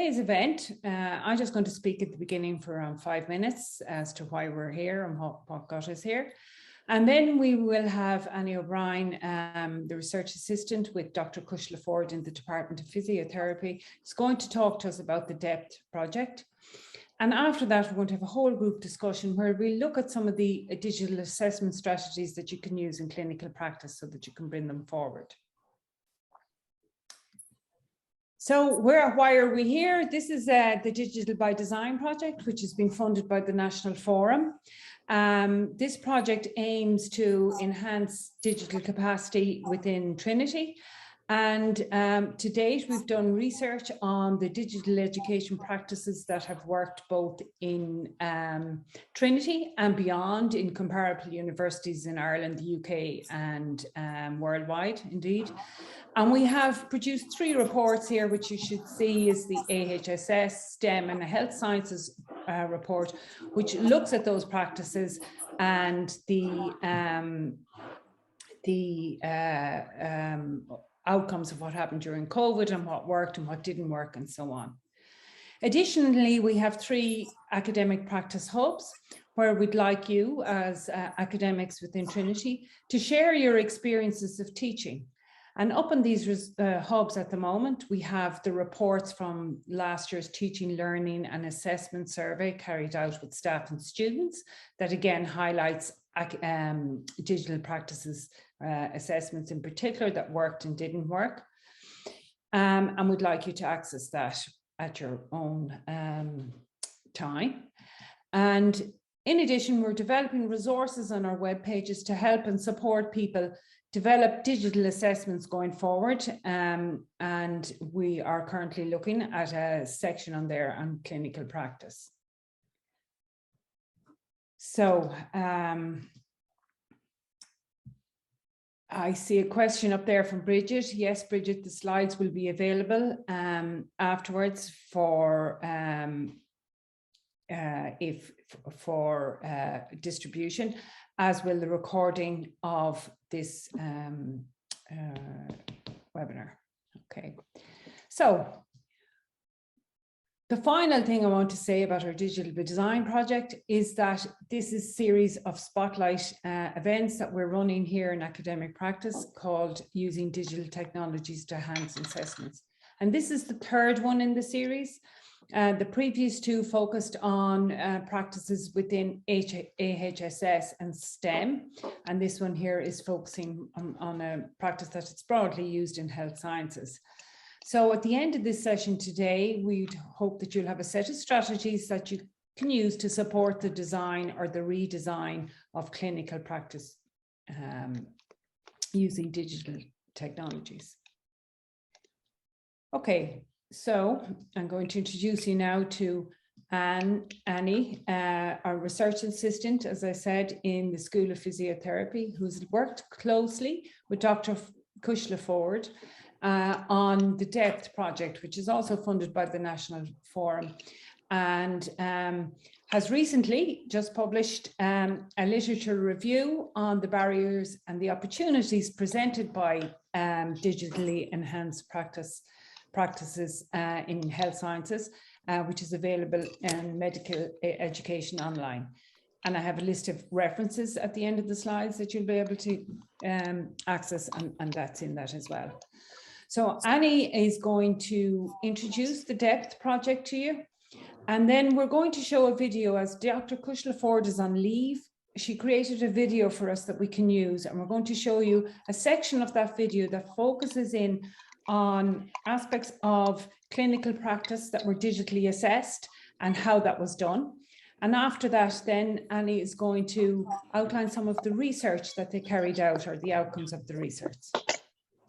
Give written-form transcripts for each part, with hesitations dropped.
today's event, I'm just going to speak at the beginning for around 5 minutes as to why we're here and what got us here. And then we will have Annie O'Brien, the research assistant with Dr. Cuisle Forde in the Department of Physiotherapy, is going to talk to us about the DEPT project. And after that, we're going to have a whole group discussion where we look at some of the digital assessment strategies that you can use in clinical practice so that you can bring them forward. So why are we here? This is the Digital by Design project, which is being funded by the National Forum. This project aims to enhance digital capacity within Trinity. And to date, we've done research on the digital education practices that have worked both in Trinity and beyond in comparable universities in Ireland, the UK, and worldwide, indeed. And we have produced 3 reports here, which you should see is the AHSS, STEM, and the Health Sciences report, which looks at those practices and the outcomes of what happened during COVID and what worked and what didn't work and so on. Additionally, we have 3 academic practice hubs where we'd like you as academics within Trinity to share your experiences of teaching. And up in these hubs at the moment, we have the reports from last year's teaching, learning and assessment survey carried out with staff and students that again highlights digital practices assessments in particular that worked and didn't work. And we'd like you to access that at your own time. And in addition, we're developing resources on our web pages to help and support people develop digital assessments going forward. And we are currently looking at a section on there on clinical practice. So I see a question up there from Bridget. Yes, Bridget, the slides will be available afterwards for distribution, as will the recording of this webinar. Okay, so the final thing I want to say about our digital design project is that this is a series of spotlight events that we're running here in academic practice called Using Digital Technologies to Enhance Assessments. And this is the 3rd one in the series. The previous 2 focused on practices within AHSS and STEM. And this one here is focusing on a practice that is broadly used in health sciences. So at the end of this session today, we'd hope that you'll have a set of strategies that you can use to support the design or the redesign of clinical practice using digital technologies. Okay, so I'm going to introduce you now to Annie, our research assistant, as I said, in the School of Physiotherapy, who's worked closely with Dr. Cuisle Forde on the DEPT project, which is also funded by the National Forum, and has recently just published a literature review on the barriers and the opportunities presented by digitally enhanced practices in health sciences, which is available in medical education online. And I have a list of references at the end of the slides that you'll be able to access, and that's in that as well. So Annie is going to introduce the DEPT project to you. And then we're going to show a video as Dr. Cuisle Forde is on leave. She created a video for us that we can use. And we're going to show you a section of that video that focuses in on aspects of clinical practice that were digitally assessed and how that was done. And after that, then Annie is going to outline some of the research that they carried out or the outcomes of the research.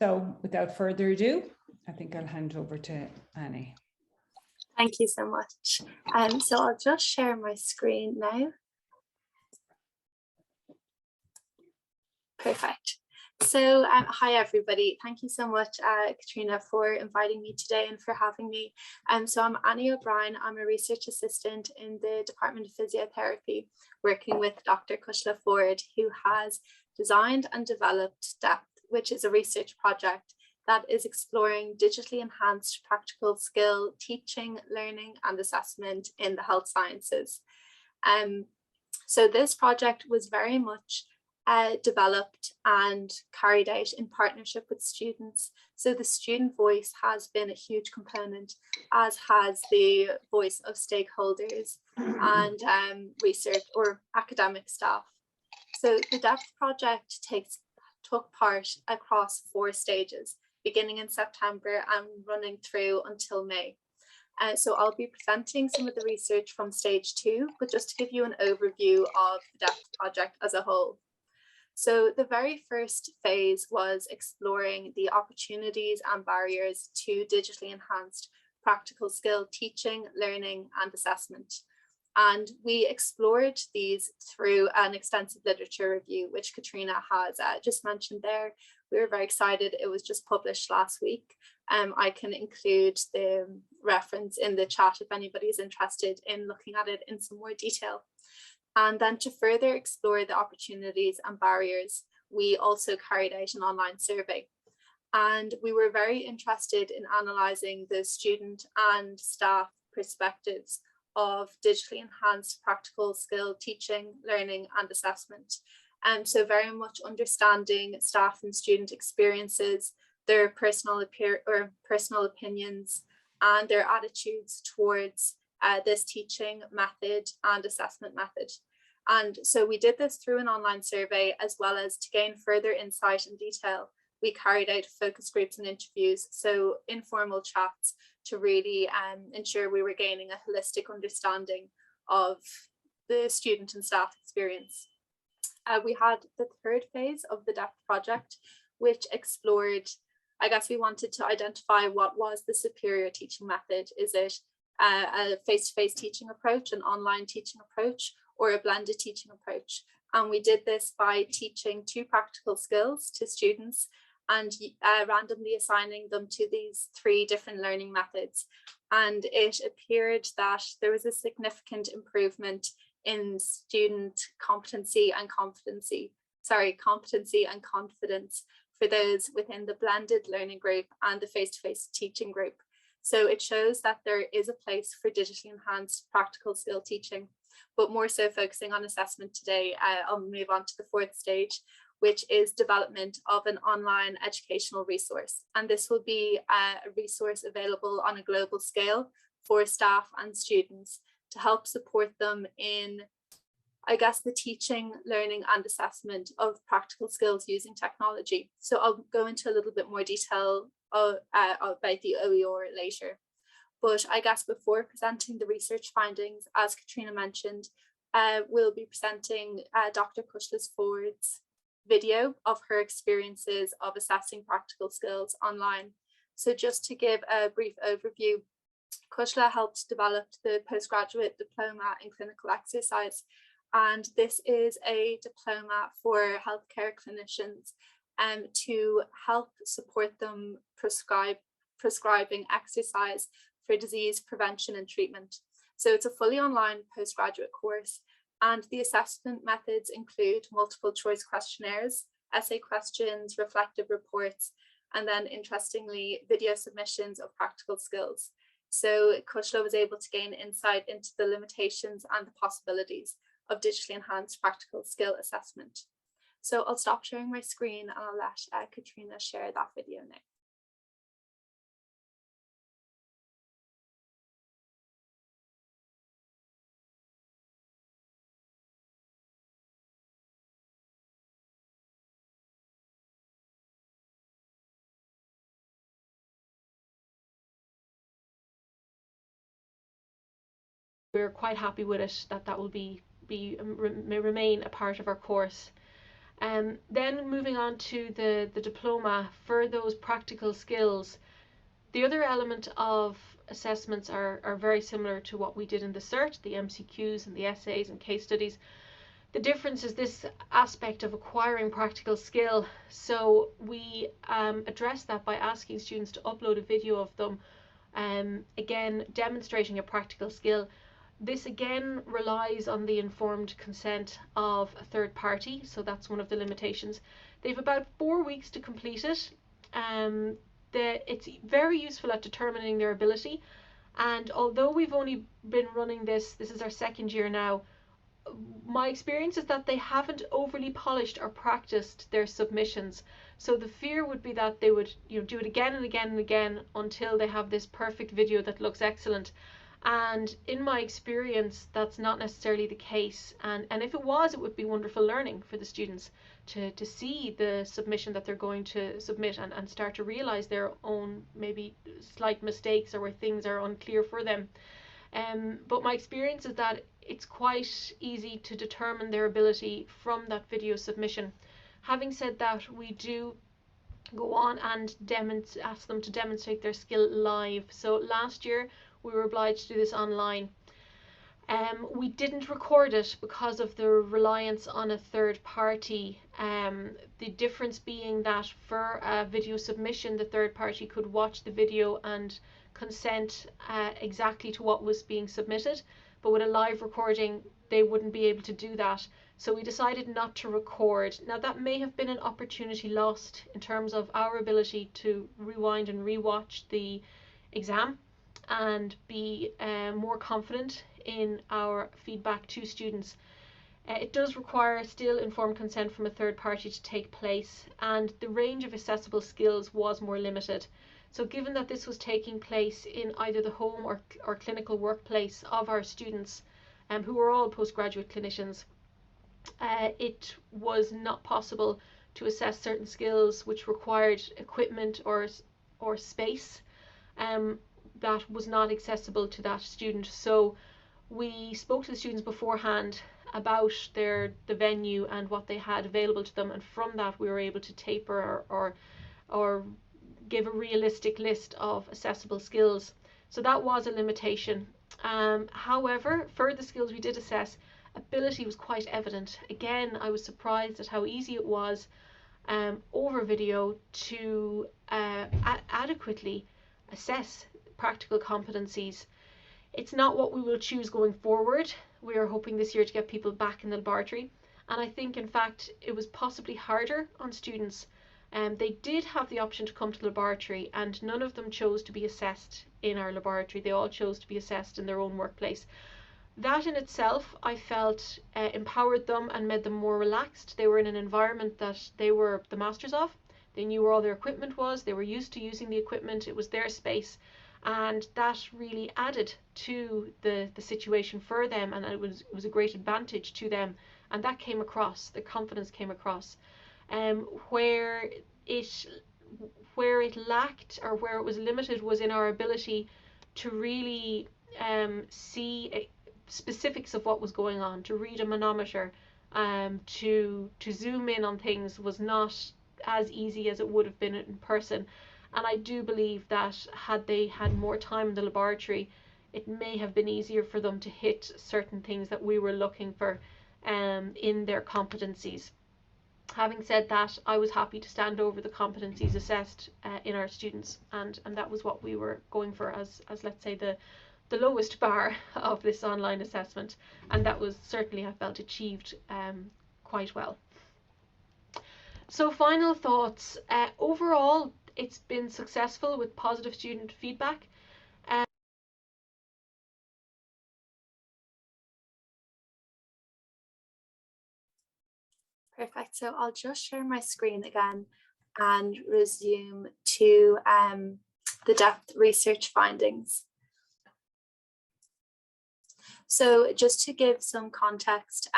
So without further ado, I think I'll hand over to Annie. Thank you so much. So I'll just share my screen now. Perfect. So hi everybody, thank you so much Katrina for inviting me today and for having me. So I'm Annie O'Brien, I'm a research assistant in the Department of Physiotherapy working with Dr. Cuisle Forde, who has designed and developed DEPT, which is a research project that is exploring digitally enhanced practical skill teaching, learning and assessment in the health sciences. So this project was very much developed and carried out in partnership with students. So the student voice has been a huge component, as has the voice of stakeholders and research or academic staff. So the depth project took part across 4 stages, beginning in September and running through until May. So I'll be presenting some of the research from stage 2, but just to give you an overview of the depth project as a whole. So the very first phase was exploring the opportunities and barriers to digitally enhanced practical skill teaching, learning and assessment. And we explored these through an extensive literature review, which Katrina has just mentioned there. We were very excited. It was just published last week. I can include the reference in the chat if anybody is interested in looking at it in some more detail. And then to further explore the opportunities and barriers, we also carried out an online survey. And we were very interested in analysing the student and staff perspectives of digitally enhanced practical skill teaching, learning and assessment. So very much understanding staff and student experiences, their personal opinions and their attitudes towards this teaching method and assessment method. And so we did this through an online survey, as well as to gain further insight and detail. We carried out focus groups and interviews, so informal chats, to really ensure we were gaining a holistic understanding of the student and staff experience. We had the third phase of the depth project, which explored, I guess we wanted to identify what was the superior teaching method. Is it a face-to-face teaching approach, an online teaching approach, or a blended teaching approach? And we did this by teaching 2 practical skills to students and randomly assigning them to these 3 different learning methods. And it appeared that there was a significant improvement in student competency and confidence for those within the blended learning group and the face-to-face teaching group. So it shows that there is a place for digitally enhanced practical skill teaching, but more so focusing on assessment today. I'll move on to the 4th stage, which is development of an online educational resource. And this will be a resource available on a global scale for staff and students to help support them in, I guess, the teaching, learning and assessment of practical skills using technology. So I'll go into a little bit more detail about the OER later. But I guess before presenting the research findings, as Katrina mentioned, we'll be presenting Dr. Forde's video of her experiences of assessing practical skills online. So just to give a brief overview, Cuisle helped develop the postgraduate diploma in clinical exercise, and this is a diploma for healthcare clinicians to help support them prescribing exercise for disease prevention and treatment. So it's a fully online postgraduate course, and the assessment methods include multiple choice questionnaires, essay questions, reflective reports, and then interestingly, video submissions of practical skills. So Cuisle was able to gain insight into the limitations and the possibilities of digitally enhanced practical skill assessment. So I'll stop sharing my screen and I'll let Katrina share that video now. We're quite happy with it, that will remain a part of our course. Then moving on to the diploma for those practical skills. The other element of assessments are very similar to what we did in the cert, the MCQs and the essays and case studies. The difference is this aspect of acquiring practical skill. So we address that by asking students to upload a video of them, again demonstrating a practical skill. This again relies on the informed consent of a third party, so that's one of the limitations. They have about 4 weeks to complete it. it's very useful at determining their ability. And although we've only been running this is our second year now, my experience is that they haven't overly polished or practiced their submissions. So the fear would be that they would, do it again and again and again until they have this perfect video that looks excellent. And in my experience, that's not necessarily the case. And if it was, it would be wonderful learning for the students to see the submission that they're going to submit and start to realize their own maybe slight mistakes or where things are unclear for them. But my experience is that it's quite easy to determine their ability from that video submission. Having said that, we do go on and ask them to demonstrate their skill live. So last year we were obliged to do this online. We didn't record it because of the reliance on a third party. The difference being that for a video submission, the third party could watch the video and consent exactly to what was being submitted. But with a live recording, they wouldn't be able to do that. So we decided not to record. Now that may have been an opportunity lost in terms of our ability to rewind and rewatch the exam and be more confident in our feedback to students. It does require still informed consent from a third party to take place, and the range of accessible skills was more limited. So given that this was taking place in either the home or clinical workplace of our students, who were all postgraduate clinicians, it was not possible to assess certain skills which required equipment or space that was not accessible to that student. So we spoke to the students beforehand about the venue and what they had available to them, and from that we were able to taper or give a realistic list of accessible skills. So that was a limitation. However, for the skills we did assess, ability was quite evident. Again, I was surprised at how easy it was over video to adequately assess practical competencies. It's not what we will choose going forward. We are hoping this year to get people back in the laboratory, and I think in fact it was possibly harder on students. They did have the option to come to the laboratory, and none of them chose to be assessed in our laboratory. They all chose to be assessed in their own workplace. That in itself, I felt, empowered them and made them more relaxed. They were in an environment that they were the masters of. They knew where all their equipment was. They were used to using the equipment. It was their space. And that really added to the situation for them, and it was a great advantage to them. And that came across, the confidence came across. Where it lacked or where it was limited was in our ability to really see specifics of what was going on, to read a manometer, to zoom in on things was not as easy as it would have been in person. And I do believe that had they had more time in the laboratory, it may have been easier for them to hit certain things that we were looking for in their competencies. Having said that, I was happy to stand over the competencies assessed in our students, and that was what we were going for as let's say the lowest bar of this online assessment, and that was certainly, I felt, achieved quite well. So final thoughts. Overall, it's been successful with positive student feedback. Perfect. So I'll just share my screen again and resume to the depth research findings. So just to give some context,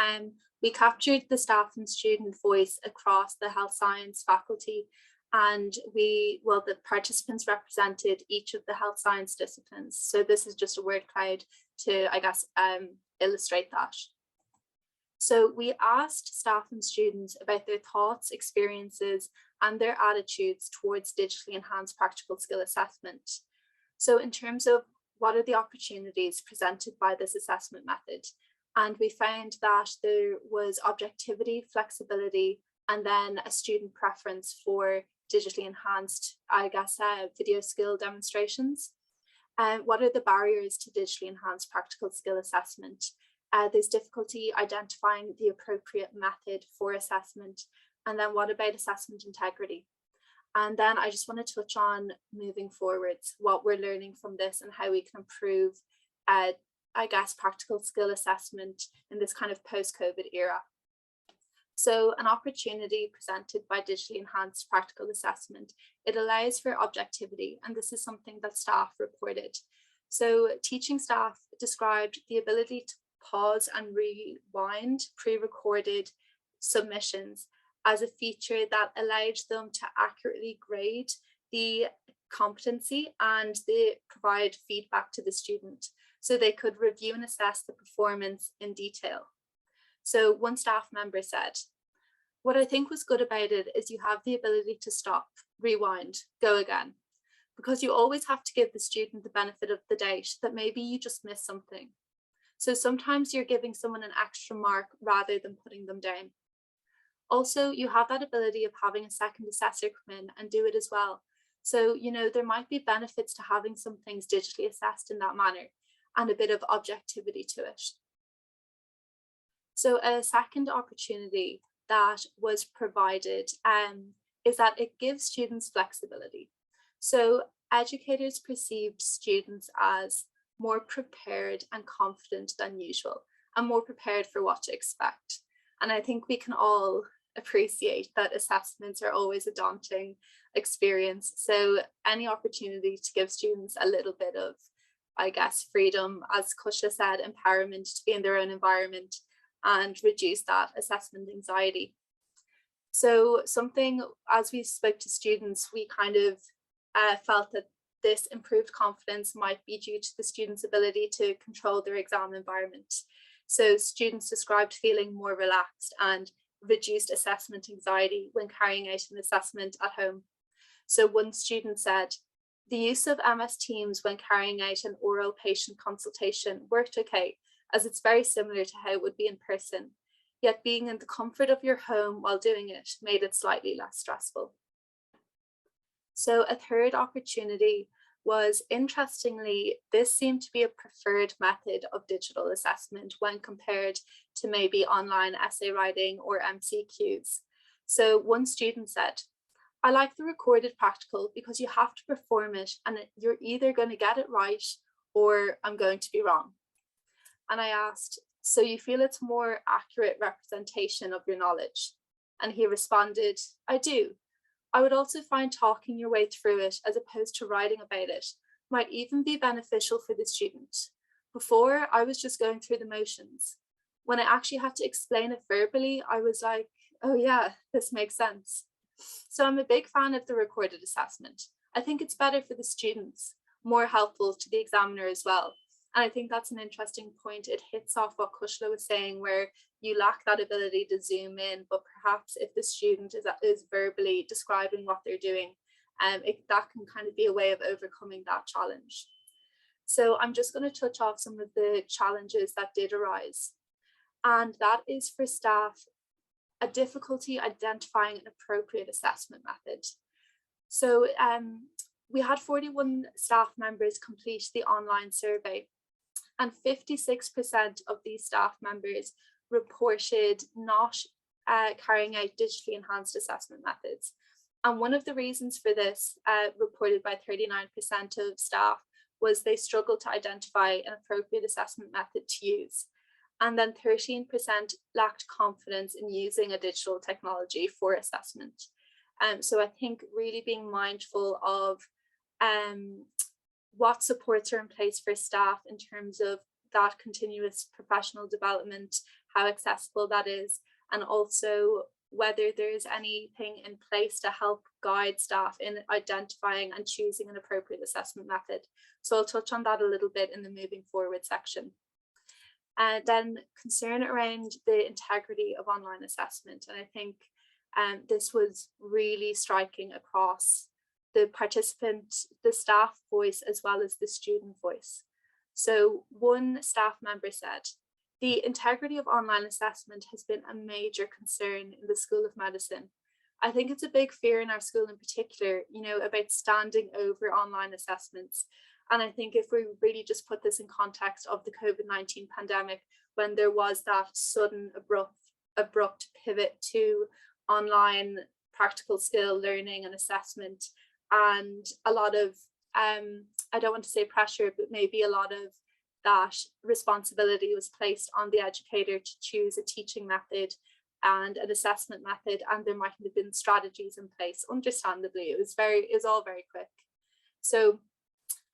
we captured the staff and student voice across the health science faculty, and the participants represented each of the health science disciplines. So this is just a word cloud to, I guess, illustrate that. So we asked staff and students about their thoughts, experiences, and their attitudes towards digitally enhanced practical skill assessment. So in terms of what are the opportunities presented by this assessment method? And we found that there was objectivity, flexibility, and then a student preference for digitally enhanced, I guess, video skill demonstrations. What are the barriers to digitally enhanced practical skill assessment? There's difficulty identifying the appropriate method for assessment. And then what about assessment integrity? And then I just want to touch on moving forwards, what we're learning from this and how we can improve, I guess, practical skill assessment in this kind of post-COVID era. So an opportunity presented by digitally enhanced practical assessment, it allows for objectivity, and this is something that staff reported. So teaching staff described the ability to pause and rewind pre-recorded submissions as a feature that allowed them to accurately grade the competency and they provide feedback to the student so they could review and assess the performance in detail. So one staff member said, "What I think was good about it is you have the ability to stop, rewind, go again, because you always have to give the student the benefit of the doubt that maybe you just missed something. So sometimes you're giving someone an extra mark rather than putting them down. Also, you have that ability of having a second assessor come in and do it as well. So, you know, there might be benefits to having some things digitally assessed in that manner and a bit of objectivity to it." So a second opportunity that was provided is that it gives students flexibility. So educators perceived students as more prepared and confident than usual and more prepared for what to expect. And I think we can all appreciate that assessments are always a daunting experience. So any opportunity to give students a little bit of, I guess, freedom, as Cuisle said, empowerment to be in their own environment and reduce that assessment anxiety. So something, as we spoke to students, we kind of felt that this improved confidence might be due to the students' ability to control their exam environment. So students described feeling more relaxed and reduced assessment anxiety when carrying out an assessment at home. So one student said, "The use of MS Teams when carrying out an oral patient consultation worked okay, as it's very similar to how it would be in person, yet being in the comfort of your home while doing it made it slightly less stressful." So a third opportunity was, interestingly, this seemed to be a preferred method of digital assessment when compared to maybe online essay writing or MCQs. So one student said, "I like the recorded practical because you have to perform it and you're either going to get it right or I'm going to be wrong." And I asked, "So you feel it's more accurate representation of your knowledge?" And he responded, "I do. I would also find talking your way through it as opposed to writing about it might even be beneficial for the student. Before, I was just going through the motions. When I actually had to explain it verbally, I was like, oh yeah, this makes sense." So I'm a big fan of the recorded assessment. I think it's better for the students, more helpful to the examiner as well. And I think that's an interesting point. It hits off what Cuisle was saying, where you lack that ability to zoom in, but perhaps if the student is verbally describing what they're doing, that can kind of be a way of overcoming that challenge. So I'm just going to touch off some of the challenges that did arise. And that is for staff, a difficulty identifying an appropriate assessment method. So we had 41 staff members complete the online survey, and 56% of these staff members reported not carrying out digitally enhanced assessment methods. And one of the reasons for this, reported by 39% of staff, was they struggled to identify an appropriate assessment method to use. And then 13% lacked confidence in using a digital technology for assessment. So I think really being mindful of what supports are in place for staff in terms of that continuous professional development, how accessible that is, and also whether there's anything in place to help guide staff in identifying and choosing an appropriate assessment method. So I'll touch on that a little bit in the moving forward section. And then concern around the integrity of online assessment. And I think this was really striking across the participant, the staff voice, as well as the student voice. So one staff member said, "The integrity of online assessment has been a major concern in the School of Medicine. I think it's a big fear in our school in particular, you know, about standing over online assessments. And I think if we really just put this in context of the COVID-19 pandemic, when there was that sudden abrupt pivot to online practical skill learning and assessment, and a lot of, I don't want to say pressure, but maybe a lot of that responsibility was placed on the educator to choose a teaching method and an assessment method, and there might have been strategies in place. Understandably, it was all very quick. So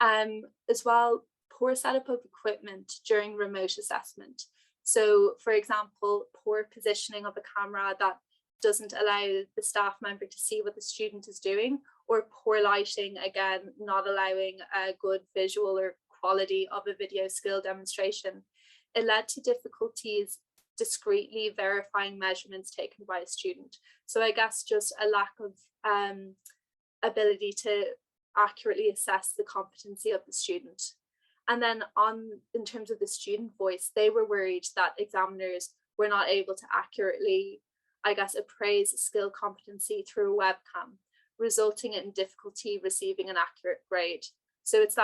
as well, poor setup of equipment during remote assessment. So for example, poor positioning of a camera that doesn't allow the staff member to see what the student is doing, or poor lighting, again, not allowing a good visual or quality of a video skill demonstration. It led to difficulties discreetly verifying measurements taken by a student. So I guess just a lack of ability to accurately assess the competency of the student. And then in terms of the student voice, they were worried that examiners were not able to accurately, I guess, appraise skill competency through a webcam, resulting in difficulty receiving an accurate grade. So it's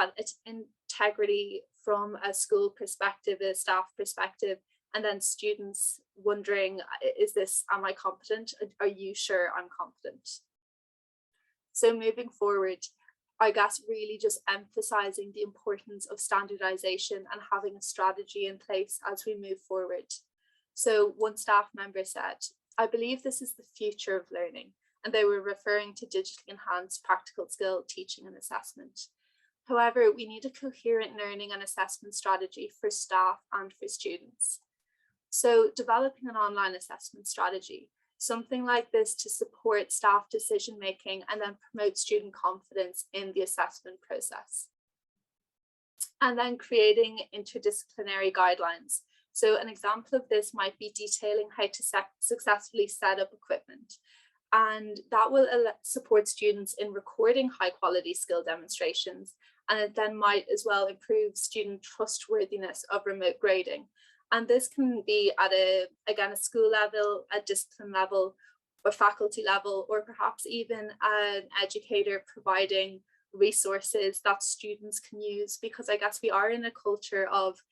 integrity from a school perspective, a staff perspective, and then students wondering, am I competent? Are you sure I'm competent? So moving forward, I guess really just emphasizing the importance of standardization and having a strategy in place as we move forward. So one staff member said, "I believe this is the future of learning," and they were referring to digitally enhanced practical skill teaching and assessment. However, we need a coherent learning and assessment strategy for staff and for students. So developing an online assessment strategy, something like this to support staff decision making and then promote student confidence in the assessment process. And then creating interdisciplinary guidelines. So an example of this might be detailing how to successfully set up equipment. And that will support students in recording high quality skill demonstrations. And it then might as well improve student trustworthiness of remote grading. And this can be at a school level, a discipline level, or faculty level, or perhaps even an educator providing resources that students can use, because I guess we are in a culture of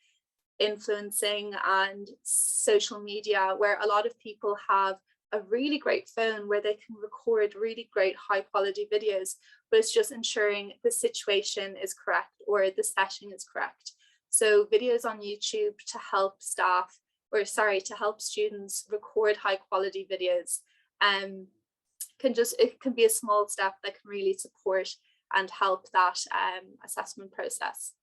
influencing and social media where a lot of people have a really great phone where they can record really great high quality videos, but it's just ensuring the situation is correct or the setting is correct. So videos on YouTube to help to help students record high quality videos it can be a small step that can really support and help that assessment process.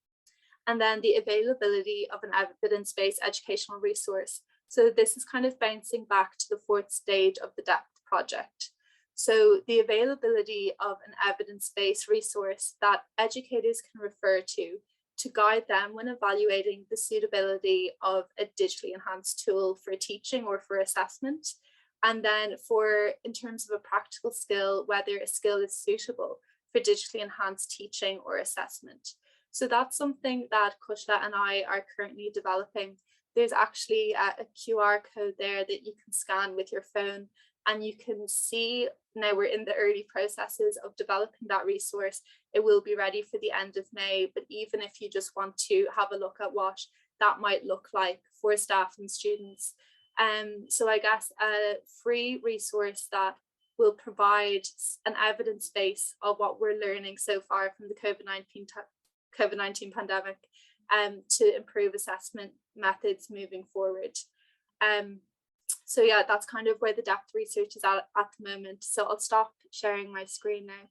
And then the availability of an evidence-based educational resource. So this is kind of bouncing back to the fourth stage of the depth project. So the availability of an evidence-based resource that educators can refer to guide them when evaluating the suitability of a digitally enhanced tool for teaching or for assessment. And then in terms of a practical skill, whether a skill is suitable for digitally enhanced teaching or assessment. So that's something that Cuisle and I are currently developing. There's actually a QR code there that you can scan with your phone, and you can see now we're in the early processes of developing that resource. It will be ready for the end of May, but even if you just want to have a look at what that might look like for staff and students. So I guess a free resource that will provide an evidence base of what we're learning so far from the COVID-19 pandemic to improve assessment methods moving forward. So yeah, that's kind of where the depth research is at the moment. So I'll stop sharing my screen now.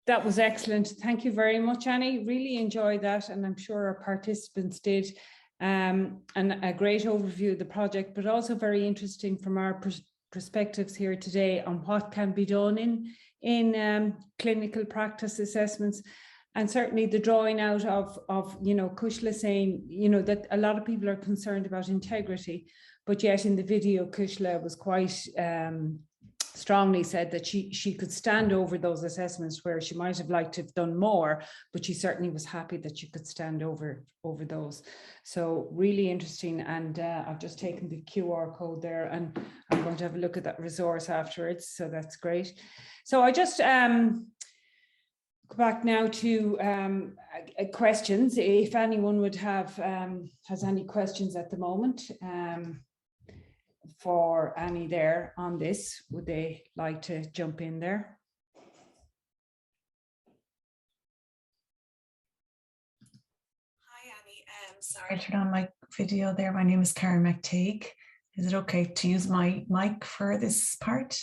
That was excellent. Thank you very much, Annie. Really enjoyed that, and I'm sure our participants did. And a great overview of the project, but also very interesting from our perspectives here today on what can be done in clinical practice assessments. And certainly the drawing out of Cuisle saying, that a lot of people are concerned about integrity, but yet in the video, Cuisle was quite strongly said that she could stand over those assessments where she might have liked to have done more, but she certainly was happy that she could stand over those. So really interesting. And I've just taken the QR code there, and I'm going to have a look at that resource afterwards. So that's great. So I just go back now to questions. If anyone would have has any questions at the moment, for Annie there on this. Would they like to jump in there? Hi, Annie. Sorry, I turned on my video there. My name is Karen McTeague. Is it okay to use my mic for this part?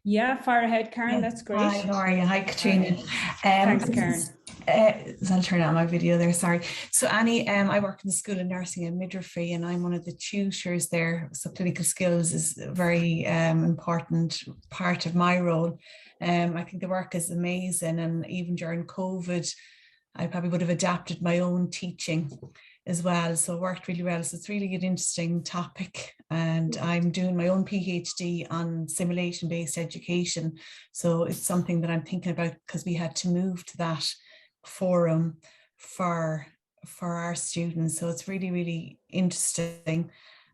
Yeah, fire ahead, Karen. Yeah. That's great. Hi, how are you? Hi, Katrina. Thanks, Karen. I'll turn on my video there, sorry. So Annie, I work in the School of Nursing and Midwifery, and I'm one of the tutors there. So clinical skills is a very important part of my role. I think the work is amazing, and even during COVID, I probably would have adapted my own teaching as well. So it worked really well. So it's really an interesting topic. And I'm doing my own PhD on simulation-based education. So it's something that I'm thinking about, because we had to move to that forum for our students. So it's really, really interesting.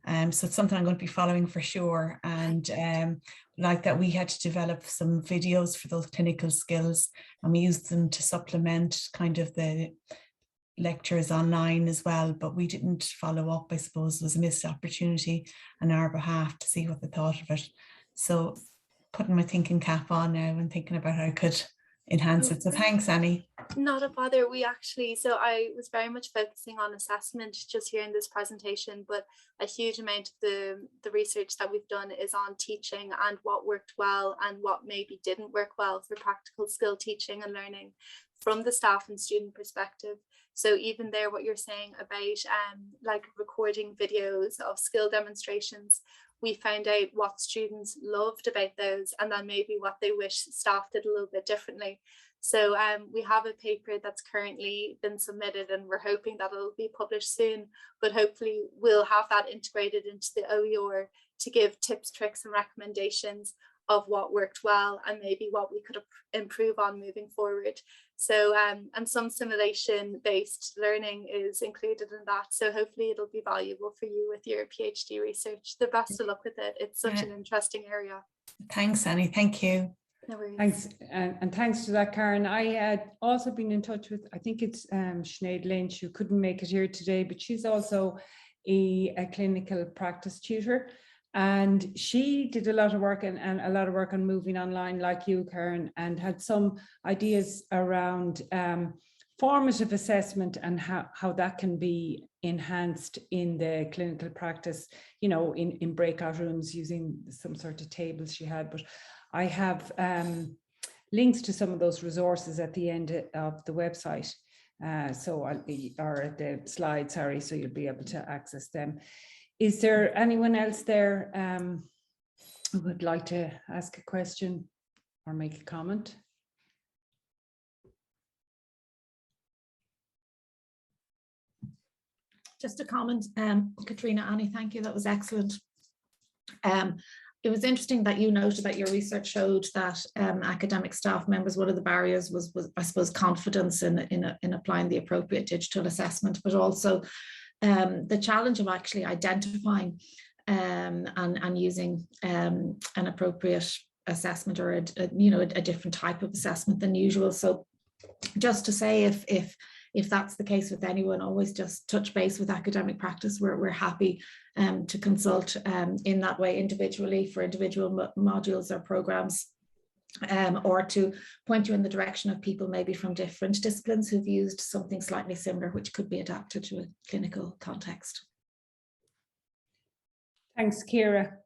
So it's something I'm going to be following for sure. And like that, we had to develop some videos for those clinical skills, and we used them to supplement kind of the lectures online as well, but we didn't follow up. I suppose it was a missed opportunity on our behalf to see what they thought of it. So putting my thinking cap on now and thinking about how I could enhance it. So thanks, Annie. Not a bother. We actually, so I was very much focusing on assessment just here in this presentation, but a huge amount of the research that we've done is on teaching and what worked well and what maybe didn't work well for practical skill teaching and learning from the staff and student perspective. So even there, what you're saying about like recording videos of skill demonstrations, we found out what students loved about those, and then maybe what they wish staff did a little bit differently. So we have a paper that's currently been submitted, and we're hoping that it'll be published soon, but hopefully we'll have that integrated into the OER to give tips, tricks and recommendations of what worked well and maybe what we could improve on moving forward. So and some simulation based learning is included in that, so hopefully it'll be valuable for you with your PhD research. The best of luck with it. It's such an interesting area. Thanks, Annie. Thank you. No worries. Thanks, and thanks to that, Karen. I had also been in touch with, I think it's Sinead Lynch, who couldn't make it here today, but she's also a clinical practice tutor. And she did a lot of work and a lot of work on moving online like you, Karen, and had some ideas around formative assessment and how that can be enhanced in the clinical practice, you know, in breakout rooms using some sort of tables she had. But I have links to some of those resources at the end of the website. So I'll be, or at the slide, sorry, so you'll be able to access them. Is there anyone else there who would like to ask a question or make a comment? Just a comment, Katrina, Annie, thank you, that was excellent. It was interesting that you noted that your research showed that academic staff members, one of the barriers was I suppose, confidence in applying the appropriate digital assessment, but also the challenge of actually identifying and using an appropriate assessment, or a different type of assessment than usual. So just to say, if that's the case with anyone, always just touch base with academic practice. We're happy to consult in that way individually for individual modules or programs, or to point you in the direction of people maybe from different disciplines who've used something slightly similar, which could be adapted to a clinical context. Thanks, Ciara.